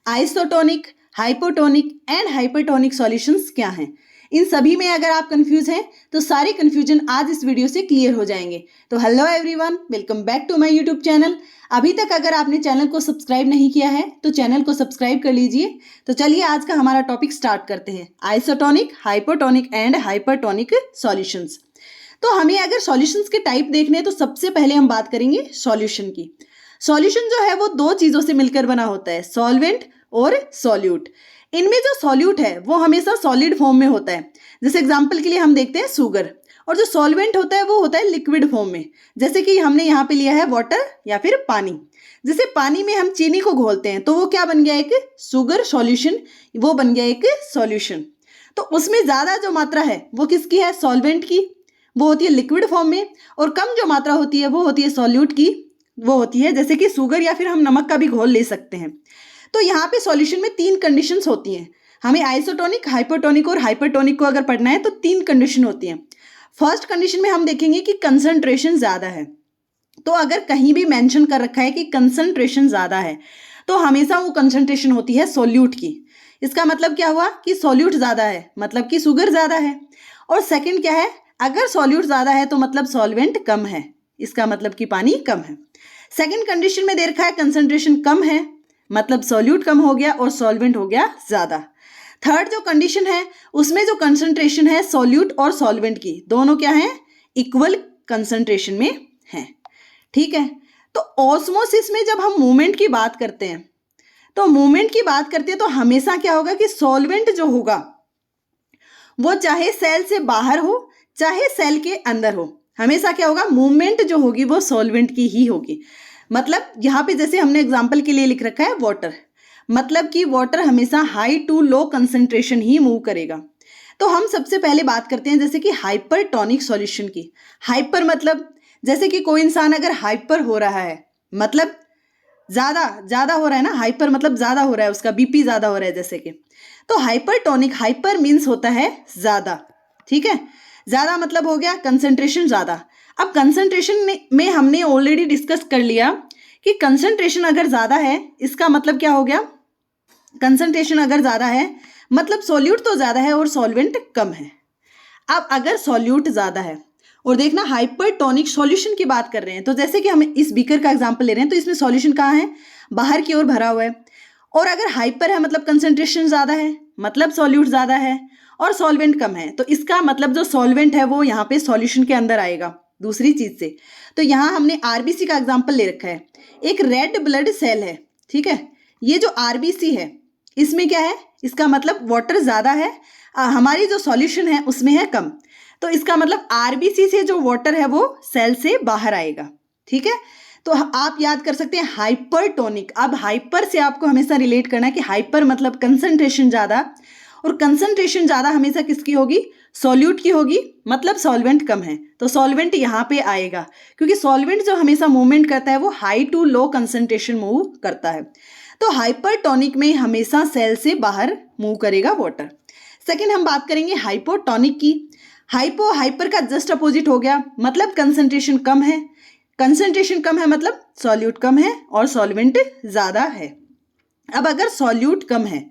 Isotonic, hypotonic and hypertonic solutions क्या हैं। इन सभी में अगर आप कंफ्यूज हैं तो सारे कंफ्यूजन आज इस वीडियो से क्लियर हो जाएंगे। तो hello everyone, welcome back to my YouTube channel. अभी तक अगर आपने चैनल को सब्सक्राइब नहीं किया है तो चैनल को सब्सक्राइब कर लीजिए। तो चलिए आज का हमारा टॉपिक स्टार्ट करते हैं, isotonic, hypotonic and hypertonic solutions. तो हमें अगर सॉल्यूशंस के टाइप देखने हैं तो सबसे पहले हम बात करेंगे सॉल्यूशन की। सॉल्यूशन जो है वो दो चीजों से मिलकर बना होता है, सॉल्वेंट और सॉल्यूट। इनमें जो सॉल्यूट है वो हमेशा सॉलिड फॉर्म में होता है। जैसे एग्जांपल के लिए हम देखते हैं शुगर, और जो सॉल्वेंट होता है वो होता है लिक्विड फॉर्म में। जैसे कि हमने यहाँ पे लिया है वाटर या फिर पानी। जैसे पानी में हम चीनी को घोलते हैं तो वो क्या बन गया, एक शुगर सॉल्यूशन, वो बन गया एक सॉल्यूशन। तो उसमें ज्यादा जो मात्रा है वो किसकी है, सॉल्वेंट की, वो होती है लिक्विड फॉर्म में, और कम जो मात्रा होती है वो होती है सॉल्यूट की, वो होती है जैसे कि शुगर या फिर हम नमक का भी घोल ले सकते हैं। तो यहाँ पे सॉल्यूशन में तीन कंडीशंस होती हैं। हमें आइसोटोनिक, हाइपोटोनिक और हाइपरटोनिक को अगर पढ़ना है तो तीन कंडीशन होती हैं। फर्स्ट कंडीशन में हम देखेंगे कि कंसंट्रेशन ज्यादा है। तो अगर कहीं भी मेंशन कर रखा है कि कंसंट्रेशन ज्यादा है तो हमेशा वो कंसंट्रेशन होती है सॉल्यूट की। इसका मतलब क्या हुआ कि सॉल्यूट ज्यादा है मतलब कि शुगर ज्यादा है। और सेकंड क्या है, अगर सॉल्यूट ज्यादा है तो मतलब सॉल्वेंट कम है, इसका मतलब कि पानी कम है। सेकंड कंडीशन में दे रखा है कंसंट्रेशन कम है मतलब सॉल्यूट कम हो गया और सॉल्वेंट हो गया ज्यादा। थर्ड जो कंडीशन है उसमें जो कंसंट्रेशन है सॉल्यूट और सॉल्वेंट की दोनों क्या है, इक्वल कंसंट्रेशन में है। ठीक है। तो ऑस्मोसिस में जब हम मूवमेंट की बात करते हैं तो हमेशा क्या होगा कि सॉल्वेंट जो होगा वो चाहे सेल से बाहर हो चाहे सेल के अंदर हो, हमेशा क्या होगा, मूवमेंट जो होगी वो सॉल्वेंट की ही होगी। मतलब यहाँ पे जैसे हमने एग्जांपल के लिए लिख रखा है वाटर, मतलब कि वाटर हमेशा हाई टू लो कंसंट्रेशन ही मूव करेगा। तो हम सबसे पहले बात करते हैं जैसे कि हाइपरटोनिक सॉल्यूशन की। हाइपर मतलब जैसे कि कोई इंसान अगर हाइपर हो रहा है मतलब ज्यादा हो रहा है ना, हाइपर मतलब ज्यादा हो रहा है, उसका बीपी ज्यादा हो रहा है जैसे कि। तो हाइपरटोनिक, हाइपर मीन्स होता है ज्यादा। ठीक है, ज्यादा मतलब हो गया कंसंट्रेशन ज्यादा। अब कंसंट्रेशन में हमने ऑलरेडी डिस्कस कर लिया कि कंसंट्रेशन अगर ज्यादा है इसका मतलब क्या हो गया, कंसंट्रेशन अगर ज्यादा है मतलब सॉल्यूट तो ज्यादा है और सॉल्वेंट कम है। अब अगर सॉल्यूट ज्यादा है और देखना हाइपरटोनिक सॉल्यूशन की बात कर रहे हैं, तो जैसे कि हम इस बीकर का एग्जांपल ले रहे हैं तो इसमें सॉल्यूशन कहाँ है, बाहर की ओर भरा हुआ है। और अगर हाइपर है मतलब कंसंट्रेशन ज्यादा है मतलब सॉल्यूट ज्यादा है और सॉल्वेंट कम है, तो इसका मतलब जो सॉल्वेंट है वो यहाँ पे सॉल्यूशन के अंदर आएगा दूसरी चीज से। तो यहाँ हमने आरबीसी का एग्जांपल ले रखा है, एक रेड ब्लड सेल है। ठीक है, ये जो आरबीसी है इसमें क्या है, इसका मतलब वाटर ज्यादा है, हमारी जो सॉल्यूशन है उसमें है कम। तो इसका मतलब आरबीसी से जो वाटर है वो सेल से बाहर आएगा। ठीक है, तो आप याद कर सकते हैं हाइपरटोनिक। अब हाइपर से आपको हमेशा रिलेट करना है कि हाइपर मतलब कंसंट्रेशन ज्यादा, और कंसंट्रेशन ज्यादा हमेशा किसकी होगी, सॉल्यूट की होगी, मतलब सॉल्वेंट कम है तो सॉल्वेंट यहाँ पे आएगा, क्योंकि सॉल्वेंट जो हमेशा मूवमेंट करता है वो high to low concentration move करता है। तो हाइपरटोनिक में हमेशा सेल से बाहर मूव करेगा वाटर। सेकेंड हम बात करेंगे हाइपोटोनिक की। हाइपो हाइपर का जस्ट अपोजिट हो गया, मतलब कंसंट्रेशन कम है, कंसंट्रेशन कम है मतलब सॉल्यूट कम है और सॉल्वेंट ज्यादा है। अब अगर सॉल्यूट कम है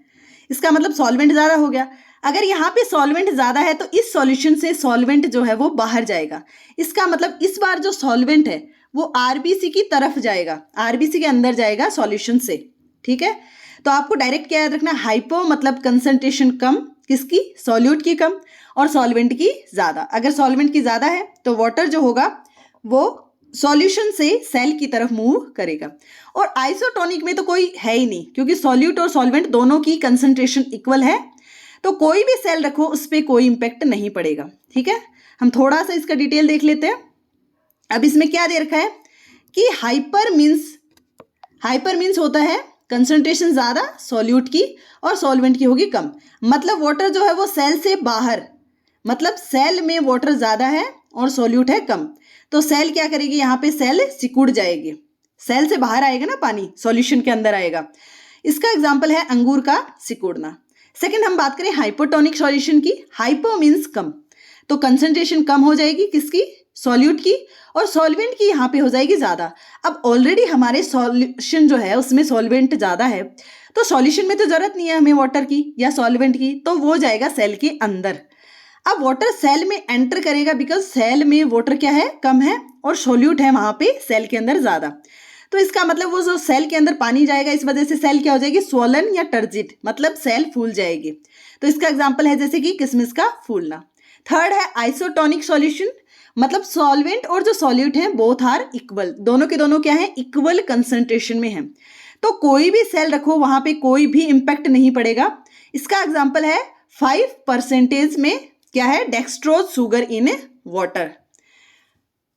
इसका मतलब सॉल्वेंट ज्यादा हो गया। अगर यहाँ पे सॉल्वेंट ज्यादा है तो इस सॉल्यूशन से सॉल्वेंट जो है वो बाहर जाएगा। इसका मतलब इस बार जो सॉल्वेंट है वो आरबीसी की तरफ जाएगा, आरबीसी के अंदर जाएगा सॉल्यूशन से। ठीक है, तो आपको डायरेक्ट क्या याद रखना, हाइपो मतलब कंसंट्रेशन कम, किसकी, सॉल्यूट की कम, और सॉल्वेंट की ज्यादा। अगर सॉल्वेंट की ज्यादा है तो वाटर जो होगा वो सॉल्यूशन से सेल की तरफ मूव करेगा। और आइसोटोनिक में तो कोई है ही नहीं, क्योंकि सॉल्यूट और सॉल्वेंट दोनों की कंसंट्रेशन इक्वल है, तो कोई भी सेल रखो उस पर कोई इंपैक्ट नहीं पड़ेगा। ठीक है, हम थोड़ा सा इसका डिटेल देख लेते हैं। अब इसमें क्या दे रखा है कि हाइपर मीन्स होता है कंसंट्रेशन ज्यादा सॉल्यूट की और सॉल्वेंट की होगी कम। मतलब वाटर जो है वो सेल से बाहर, मतलब सेल में वाटर ज्यादा है और सॉल्यूट है कम, तो सेल क्या करेगी, यहाँ पे सेल सिकुड़ जाएगी, सेल से बाहर आएगा ना पानी, सॉल्यूशन के अंदर आएगा। इसका एग्जांपल है अंगूर का सिकुड़ना। सेकंड हम बात करें हाइपोटोनिक सॉल्यूशन की। हाइपो मीन्स कम, तो कंसंट्रेशन कम हो जाएगी किसकी, सॉल्यूट की, और सॉल्वेंट की यहाँ पे हो जाएगी ज़्यादा। अब ऑलरेडी हमारे सॉल्यूशन जो है उसमें सॉल्वेंट ज़्यादा है, तो सॉल्यूशन में तो ज़रूरत नहीं है हमें वाटर की या सॉल्वेंट की, तो वो जाएगा सेल के अंदर। अब वाटर सेल में एंटर करेगा बिकॉज सेल में वाटर क्या है, कम है, और सॉल्यूट है वहाँ पे सेल के अंदर ज़्यादा। तो इसका मतलब वो जो सेल के अंदर पानी जाएगा, इस वजह से सेल क्या हो जाएगी, स्वोलन या टर्जिड, मतलब सेल फूल जाएगी। तो इसका एग्जाम्पल है जैसे कि किशमिश का फूलना। थर्ड है आइसोटोनिक सॉल्यूशन, मतलब सॉल्वेंट और जो सॉल्यूट हैं बोथ आर इक्वल, दोनों के दोनों क्या है, इक्वल कंसंट्रेशन में है, तो कोई भी सेल रखो वहां पे कोई भी इम्पैक्ट नहीं पड़ेगा। इसका एग्जाम्पल है 5% में क्या है, डेक्सट्रोज शुगर इन वाटर।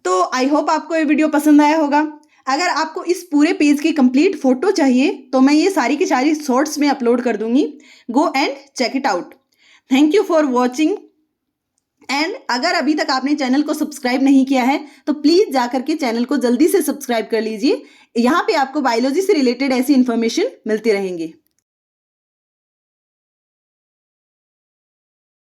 तो आई होप आपको ये वीडियो पसंद आया होगा। अगर आपको इस पूरे पेज की कंप्लीट फोटो चाहिए तो मैं ये सारी की सारी शॉर्ट्स में अपलोड कर दूंगी, go and check it out. Thank you for watching. And अगर अभी तक आपने चैनल को सब्सक्राइब नहीं किया है तो प्लीज जाकर के चैनल को जल्दी से सब्सक्राइब कर लीजिए। यहाँ पे आपको बायोलॉजी से रिलेटेड ऐसी इंफॉर्मेशन मिलती रहेंगी।